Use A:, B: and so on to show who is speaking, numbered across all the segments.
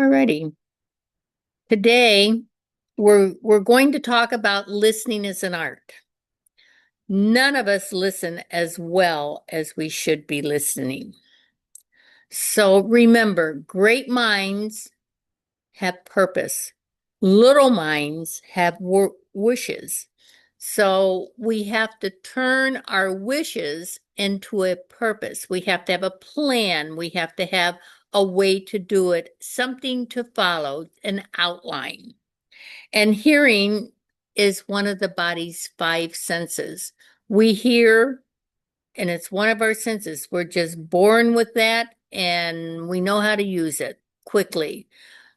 A: Alrighty. Today, we're going to talk about listening as an art. None of us listen as well as we should be listening. So remember, great minds have purpose. Little minds have wishes. So we have to turn our wishes into a purpose. We have to have a plan. We have to have a way to do it, something to follow, an outline. And hearing is one of the body's five senses. We hear, and it's one of our senses. We're just born with that, and we know how to use it quickly.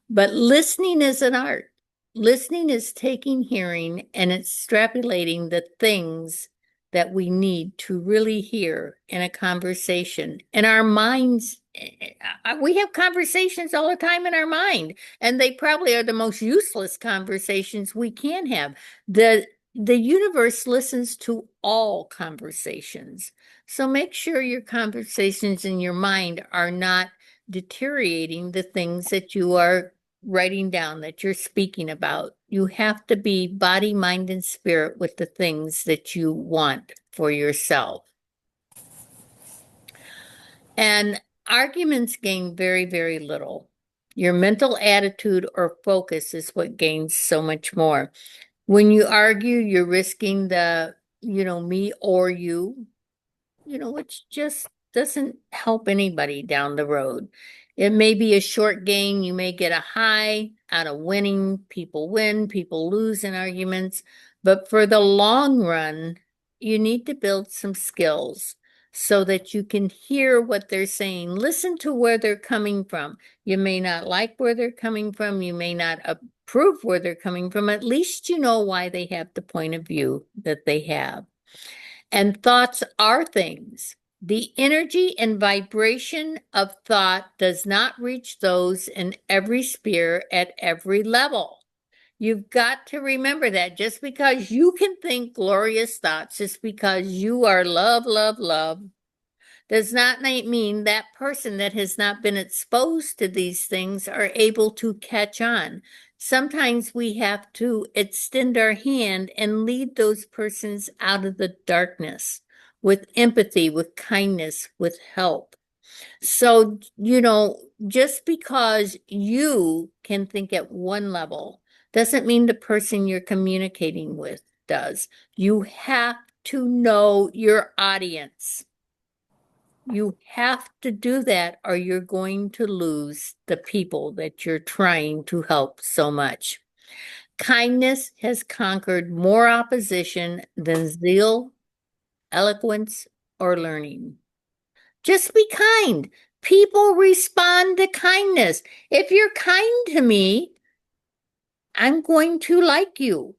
A: But listening is an art. Listening is taking hearing and extrapolating the things that we need to really hear in a conversation. And our minds, we have conversations all the time in our mind, and they probably are the most useless conversations we can have. The universe listens to all conversations. So make sure your conversations in your mind are not deteriorating the things that you are writing down, that you're speaking about. You have to be body, mind, and spirit with the things that you want for yourself. And arguments gain very, very little. Your mental attitude or focus is what gains so much more. When you argue, you're risking me or you, which just doesn't help anybody down the road. It may be a short gain. You may get a high out of winning. People win, people lose in arguments. But for the long run, you need to build some skills so that you can hear what they're saying. Listen to where they're coming from. You may not like where they're coming from. You may not approve where they're coming from. At least you know why they have the point of view that they have. And thoughts are things. The energy and vibration of thought does not reach those in every sphere at every level. You've got to remember that just because you can think glorious thoughts, just because you are love, love, love, does not mean that person that has not been exposed to these things are able to catch on. Sometimes we have to extend our hand and lead those persons out of the darkness with empathy, with kindness, with help. So, just because you can think at one level doesn't mean the person you're communicating with does. You have to know your audience. You have to do that, or you're going to lose the people that you're trying to help so much. Kindness has conquered more opposition than zeal, eloquence, or learning. Just be kind. People respond to kindness. If you're kind to me, I'm going to like you,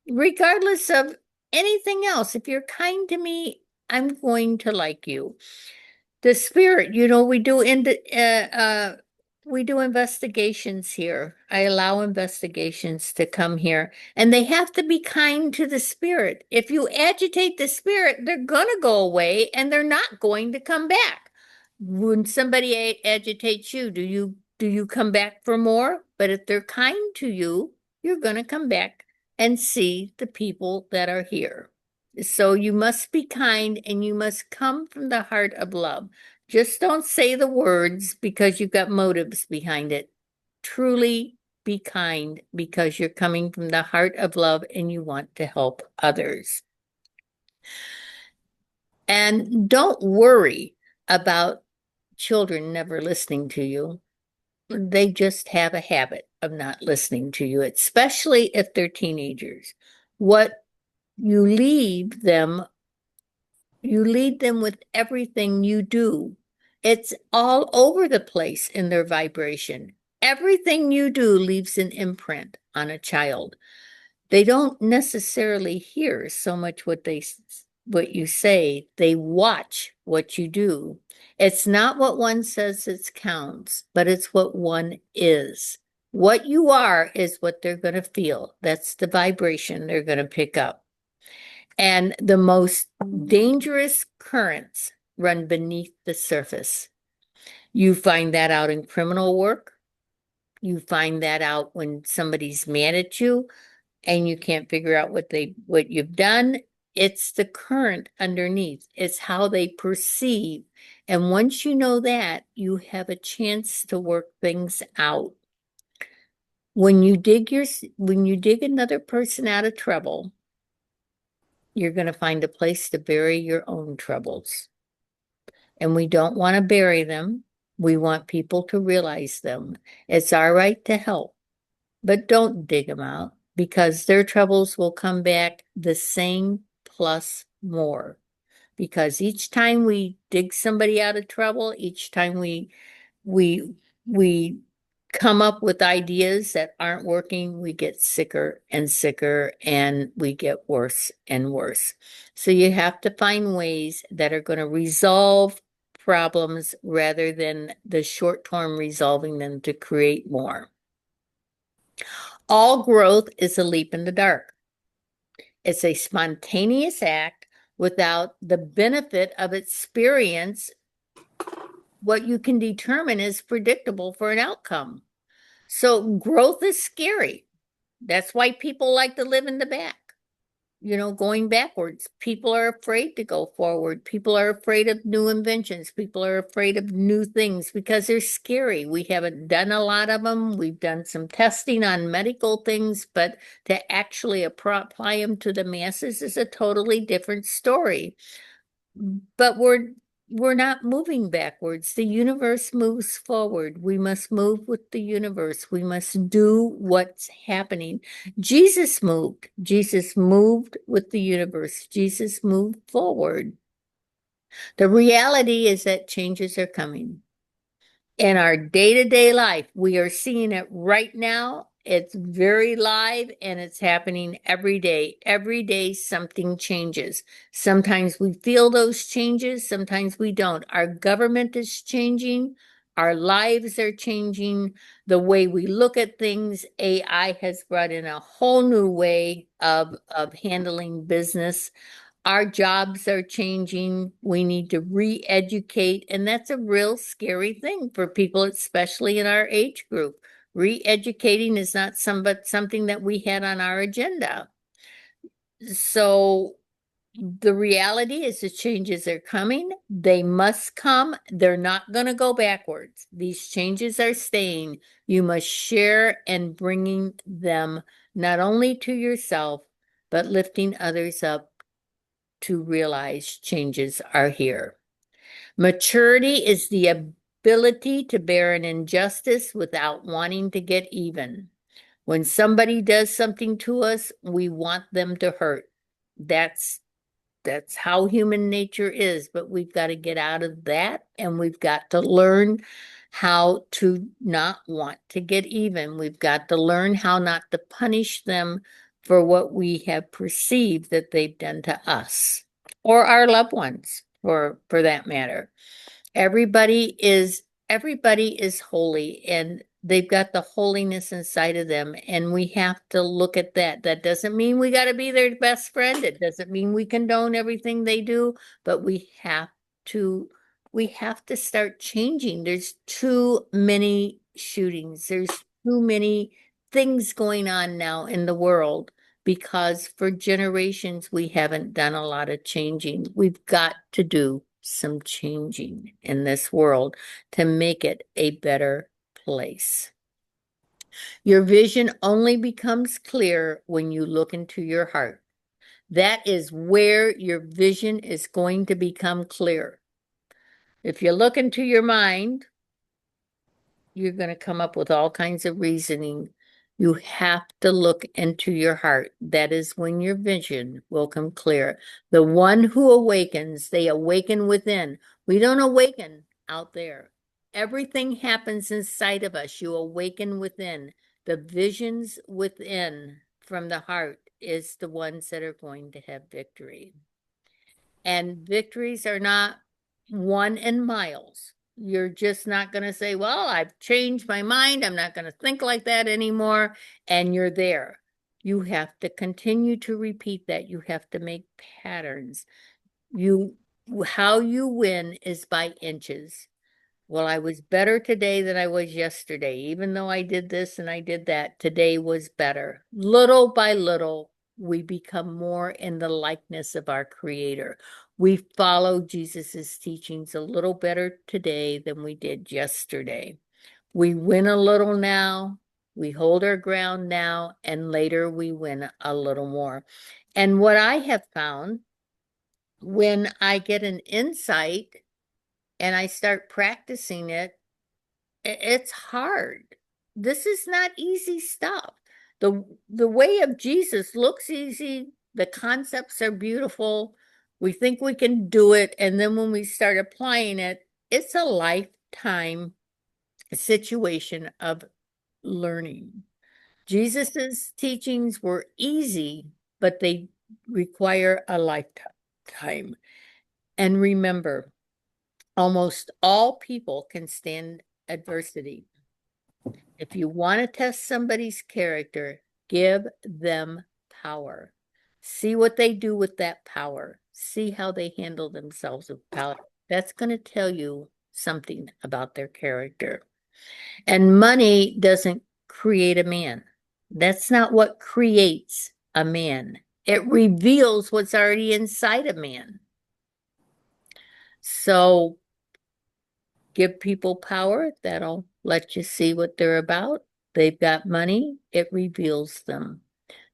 A: regardless of anything else. If you're kind to me, I'm going to like you. The spirit, we do investigations here. I allow investigations to come here, and they have to be kind to the spirit. If you agitate the spirit, they're gonna go away and they're not going to come back. When somebody agitates you, do you come back for more? But if they're kind to you, you're gonna come back and see the people that are here. So you must be kind and you must come from the heart of love. Just don't say the words because you've got motives behind it. Truly be kind because you're coming from the heart of love and you want to help others. And don't worry about children never listening to you. They just have a habit of not listening to you, especially if they're teenagers. What you leave them You lead them with everything you do. It's all over the place in their vibration. Everything you do leaves an imprint on a child. They don't necessarily hear so much what you say. They watch what you do. It's not what one says that counts, but it's what one is. What you are is what they're going to feel. That's the vibration they're going to pick up. And the most dangerous currents run beneath the surface. You find that out in criminal work. You find that out when somebody's mad at you and you can't figure out what you've done. It's the current underneath. It's how they perceive. And once you know that, you have a chance to work things out. When you dig another person out of trouble, you're going to find a place to bury your own troubles. And we don't want to bury them. We want people to realize them. It's our right to help, but don't dig them out because their troubles will come back the same plus more. Because each time we dig somebody out of trouble, each time we we come up with ideas that aren't working, we get sicker and sicker and we get worse and worse. So you have to find ways that are going to resolve problems rather than the short term resolving them to create more. All growth is a leap in the dark. It's a spontaneous act without the benefit of experience. What you can determine is predictable for an outcome. So growth is scary. That's why people like to live in the back, going backwards. People are afraid to go forward. People are afraid of new inventions. People are afraid of new things because they're scary. We haven't done a lot of them. We've done some testing on medical things, but to actually apply them to the masses is a totally different story. But we're not moving backwards. The universe moves forward. We must move with the universe. We must do what's happening. Jesus moved. Jesus moved with the universe. Jesus moved forward. The reality is that changes are coming. In our day-to-day life, we are seeing it right now. It's very live and it's happening every day. Every day something changes. Sometimes we feel those changes, sometimes we don't. Our government is changing, our lives are changing, the way we look at things. AI has brought in a whole new way of handling business. Our jobs are changing. We need to re-educate, and that's a real scary thing for people, especially in our age group. Re-educating is not something that we had on our agenda. So the reality is the changes are coming. They must come. They're not going to go backwards. These changes are staying. You must share and bringing them not only to yourself, but lifting others up to realize changes are here. Maturity is the ability to bear an injustice without wanting to get even. When somebody does something to us, we want them to hurt. That's how human nature is, but we've got to get out of that and we've got to learn how to not want to get even. We've got to learn how not to punish them for what we have perceived that they've done to us or our loved ones for that matter. Everybody is holy and they've got the holiness inside of them and we have to look at that. That doesn't mean we got to be their best friend. It doesn't mean we condone everything they do, but to we have to start changing. There's too many shootings. There's too many things going on now in the world because for generations we haven't done a lot of changing. We've got to do some changing in this world to make it a better place. Your vision only becomes clear when you look into your heart. That is where your vision is going to become clear. If you look into your mind, you're going to come up with all kinds of reasoning. You have to look into your heart. That is when your vision will come clear. The one who awakens, they awaken within. We don't awaken out there. Everything happens inside of us. You awaken within. The visions within from the heart is the ones that are going to have victory. And victories are not won in miles. You're just not going to say, well, I've changed my mind. I'm not going to think like that anymore. And you're there. You have to continue to repeat that. You have to make patterns. How you win is by inches. Well, I was better today than I was yesterday. Even though I did this and I did that, today was better. Little by little, we become more in the likeness of our Creator. We follow Jesus's teachings a little better today than we did yesterday. We win a little now, we hold our ground now, and later we win a little more. And what I have found when I get an insight and I start practicing it, it's hard. This is not easy stuff. The way of Jesus looks easy, the concepts are beautiful. We think we can do it, and then when we start applying it, it's a lifetime situation of learning. Jesus's teachings were easy, but they require a lifetime. And remember, almost all people can stand adversity. If you want to test somebody's character, give them power. See what they do with that power. See how they handle themselves with power. That's going to tell you something about their character. And money doesn't create a man. That's not what creates a man. It reveals what's already inside a man. So give people power, that'll let you see what they're about. They've got money, it reveals them.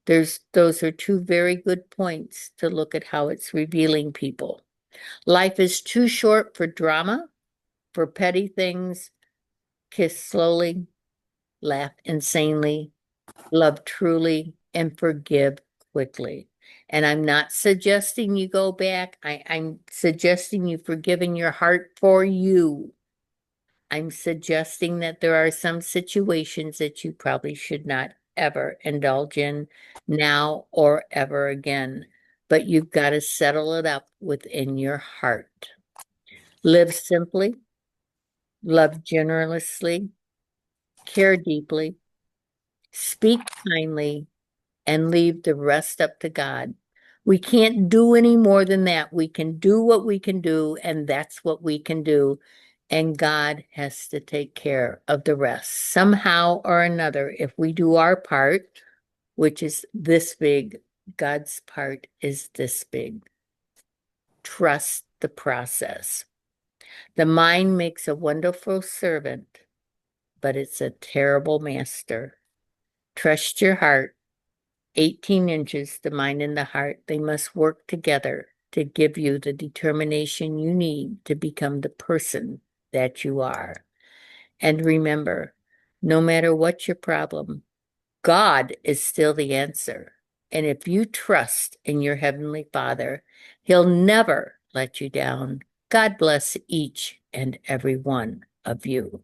A: Those are two very good points to look at how it's revealing people. Life is too short for drama, for petty things. Kiss slowly, laugh insanely, love truly, and forgive quickly. And I'm not suggesting you go back. I'm suggesting you forgive in your heart for you. I'm suggesting that there are some situations that you probably should not ever indulge in now or ever again, but you've got to settle it up within your heart. Live simply, love generously, care deeply, speak kindly, and leave the rest up to God. We can't do any more than that. We can do what we can do, and that's what we can do. And God has to take care of the rest somehow or another. If we do our part, which is this big, God's part is this big. Trust the process. The mind makes a wonderful servant, but it's a terrible master. Trust your heart. 18 inches, the mind and the heart, they must work together to give you the determination you need to become the person that you are. And remember, no matter what your problem, God is still the answer. And if you trust in your Heavenly Father, He'll never let you down. God bless each and every one of you.